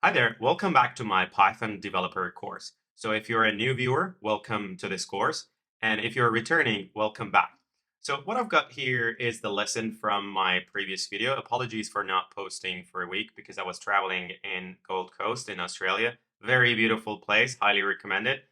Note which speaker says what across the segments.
Speaker 1: Hi there, welcome back to my Python developer course. So if you're a new viewer, welcome to this course. And if you're returning, welcome back. So what I've got here is the lesson from my previous video. Apologies for not posting for a week because I was traveling in Gold Coast in Australia. Very beautiful place, highly recommend it.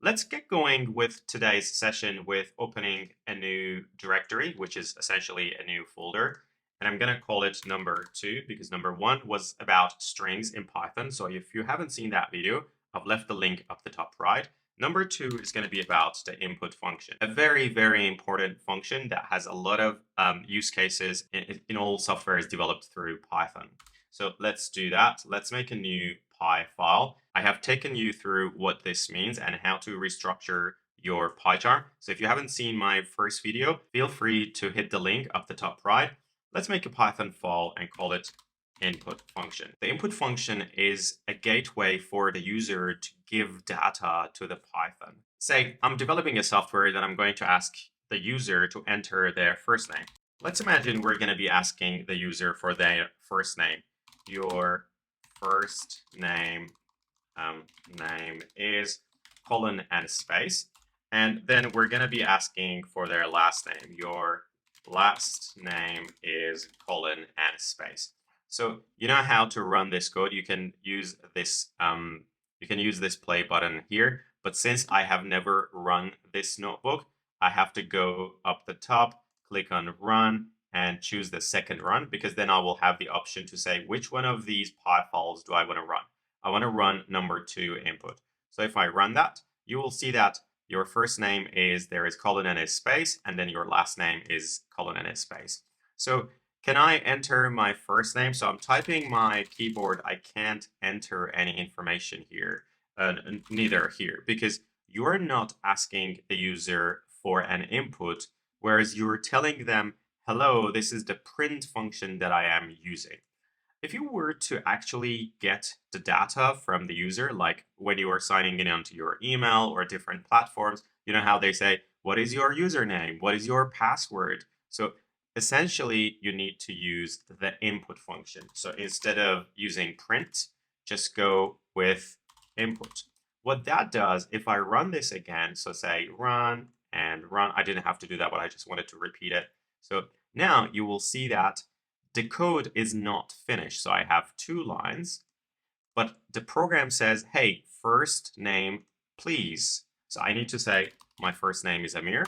Speaker 1: Let's get going with today's session with opening a new directory, which is essentially a new folder. And I'm going to call it number 2 because number 1 was about strings in Python. So if you haven't seen that video, I've left the link up the top right. Number 2 is going to be about the input function, a very, very important function that has a lot of use cases in all softwares developed through Python. So let's do that. Let's make a new Py file. I have taken you through what this means and how to restructure your PyCharm. So if you haven't seen my first video, feel free to hit the link up the top right. Let's make a Python file and call it input function. The input function is a gateway for the user to give data to the Python. Say I'm developing a software that I'm going to ask the user to enter their first name. Let's imagine we're going to be asking the user for their first name. Your first name is colon and space. And then we're going to be asking for their last name. Your last name is colon and space. So you know how to run this code. You can use this play button here. But since I have never run this notebook, I have to go up the top, click on run, and choose the second run, because then I will have the option to say which one of these Py files do I want to run. I want to run number 2 input. So if I run that, you will see that your first name is, there is colon and a space, and then your last name is colon and a space. So can I enter my first name? So I'm typing my keyboard. I can't enter any information here, neither here, because you're not asking the user for an input, whereas you're telling them, hello, this is the print function that I am using. If you were to actually get the data from the user, like when you are signing in onto your email or different platforms, you know how they say, what is your username? What is your password? So essentially, you need to use the input function. So instead of using print, just go with input. What that does, if I run this again, so say run and run, I didn't have to do that, but I just wanted to repeat it. So now you will see that the code is not finished. So I have 2 lines, but the program says, hey, first name, please. So I need to say, my first name is Amir.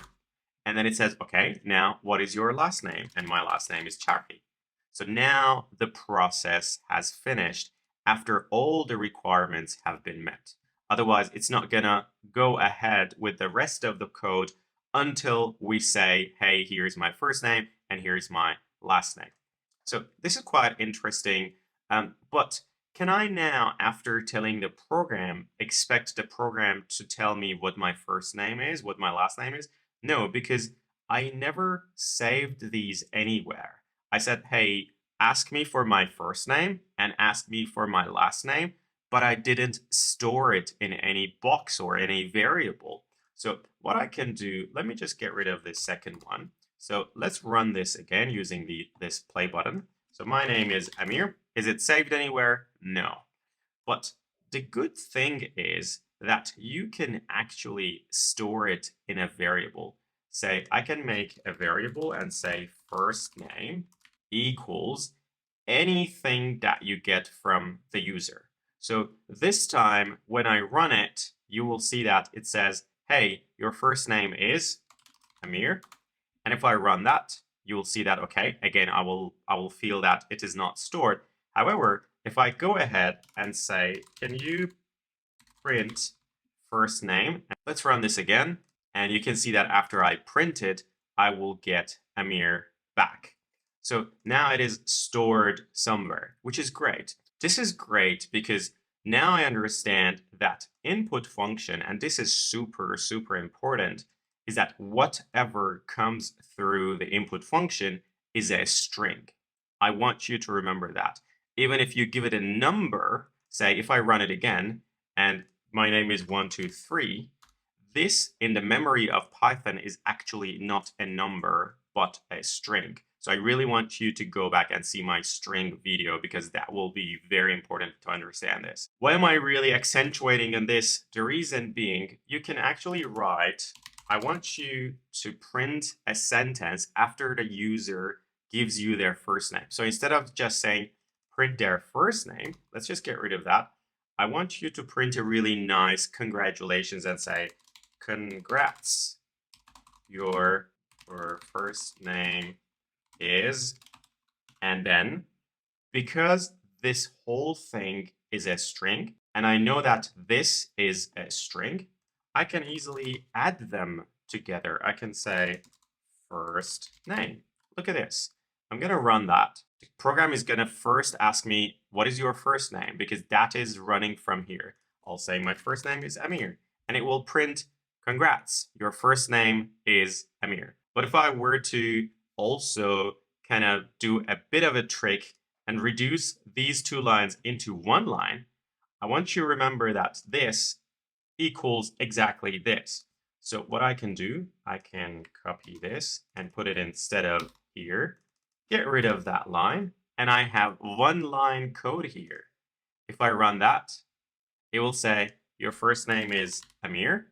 Speaker 1: And then it says, okay, now what is your last name? And my last name is Charlie. So now the process has finished after all the requirements have been met. Otherwise, it's not gonna go ahead with the rest of the code until we say, hey, here's my first name and here's my last name. So this is quite interesting, but can I now, after telling the program, expect the program to tell me what my first name is, what my last name is? No, because I never saved these anywhere. I said, hey, ask me for my first name and ask me for my last name, but I didn't store it in any box or any variable. So what I can do, let me just get rid of this second one. So let's run this again using this play button. So my name is Amir. Is it saved anywhere? No. But the good thing is that you can actually store it in a variable. Say, I can make a variable and say first name equals anything that you get from the user. So this time, when I run it, you will see that it says, hey, your first name is Amir. And if I run that, you will see that, okay, again, I will feel that it is not stored. However, if I go ahead and say, can you print first name? Let's run this again. And you can see that after I print it, I will get Amir back. So now it is stored somewhere, which is great. This is great because now I understand that input function, and this is super, super important, is that whatever comes through the input function is a string. I want you to remember that. Even if you give it a number, say if I run it again, and my name is 123, this in the memory of Python is actually not a number, but a string. So I really want you to go back and see my string video because that will be very important to understand this. Why am I really accentuating on this? The reason being, you can actually write, I want you to print a sentence after the user gives you their first name. So instead of just saying print their first name, let's just get rid of that. I want you to print a really nice congratulations and say, congrats, your first name is, and then because this whole thing is a string, and I know that this is a string, I can easily add them together. I can say first name. Look at this. I'm going to run that. The program is going to first ask me, what is your first name? Because that is running from here. I'll say my first name is Amir, and it will print, congrats, your first name is Amir. But if I were to also kind of do a bit of a trick and reduce these two lines into one line, I want you to remember that this equals exactly this. So what I can do, I can copy this and put it instead of here, get rid of that line, and I have one line code here. If I run that, it will say your first name is Amir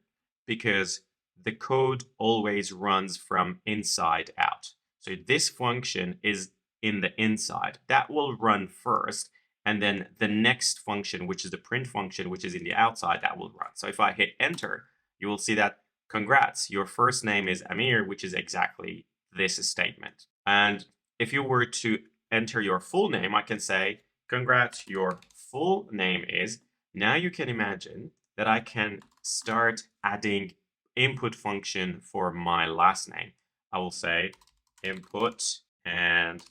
Speaker 1: because the code always runs from inside out. So this function is in the inside. That will run first, and then the next function, which is the print function, which is in the outside, that will run. So if I hit enter, you will see that congrats, your first name is Amir, which is exactly this statement. And if you were to enter your full name, I can say, congrats, your full name is. Now you can imagine that I can start adding input function for my last name. I will say input and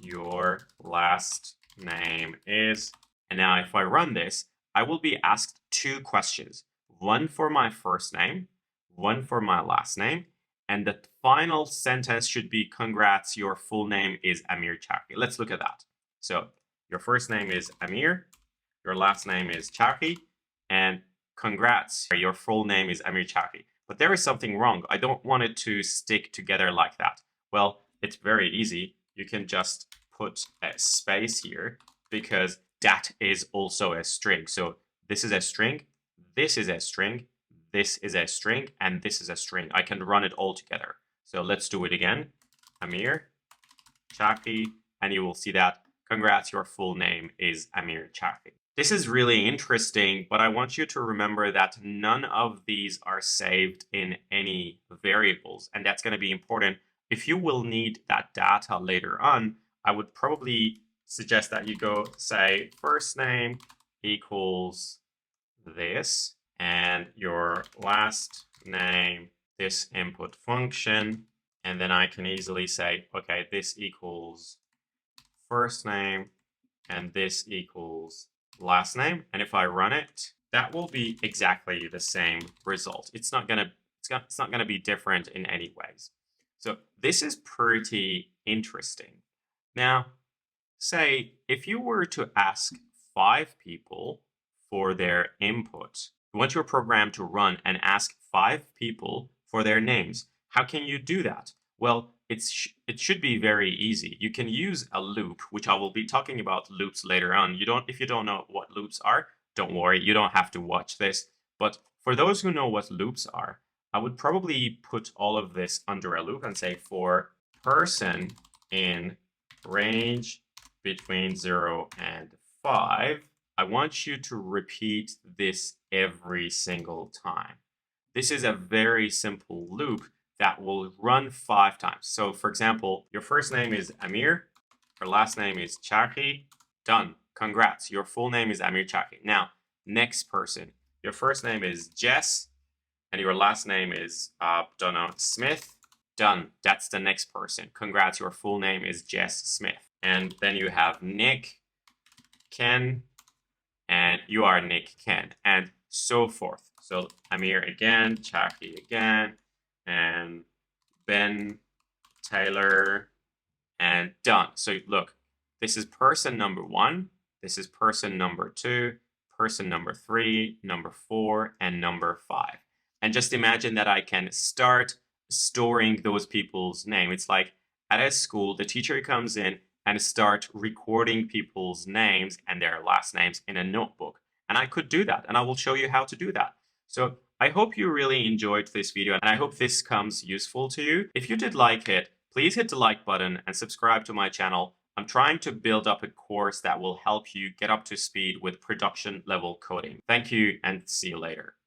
Speaker 1: your last name is. And now if I run this, I will be asked two questions. One for my first name, one for my last name. And the final sentence should be, congrats, your full name is Amir Chaki. Let's look at that. So your first name is Amir, your last name is Chaki, and congrats, your full name is Amir Chaki. But there is something wrong. I don't want it to stick together like that. Well, it's very easy. You can just put a space here because that is also a string. So this is a string, this is a string, this is a string, and this is a string. I can run it all together. So let's do it again. Amir Chaki, and you will see that, congrats, your full name is Amir Chaki. This is really interesting, but I want you to remember that none of these are saved in any variables, and that's going to be important. If you will need that data later on, I would probably suggest that you go say first name equals this, and your last name, this input function, and then I can easily say, okay, this equals first name, and this equals last name. And if I run it, that will be exactly the same result. It's not gonna be different in any ways. So this is pretty interesting. Now, say if you were to ask 5 people for their input, you want your program to run and ask 5 people for their names. How can you do that? Well, it should be very easy. You can use a loop, which I will be talking about loops later on. If you don't know what loops are, don't worry, you don't have to watch this. But for those who know what loops are, I would probably put all of this under a loop and say for person in range between 0 and 5, I want you to repeat this every single time. This is a very simple loop that will run 5 times. So for example, your first name is Amir, your last name is Chaki, done, congrats, your full name is Amir Chaki. Now, next person, your first name is Jess, and your last name is, don't know, Smith, done, that's the next person. Congrats, your full name is Jess Smith. And then you have Nick, Ken, and you are Nick Ken, and so forth. So Amir again, Chaki again, and Ben, Taylor, and done. So look, this is person number 1, this is person number 2, person number 3, number 4, and number 5. And just imagine that I can start storing those people's name. It's like at a school, the teacher comes in and start recording people's names and their last names in a notebook. And I could do that, and I will show you how to do that. So I hope you really enjoyed this video, and I hope this comes useful to you. If you did like it, please hit the like button and subscribe to my channel. I'm trying to build up a course that will help you get up to speed with production level coding. Thank you, and see you later.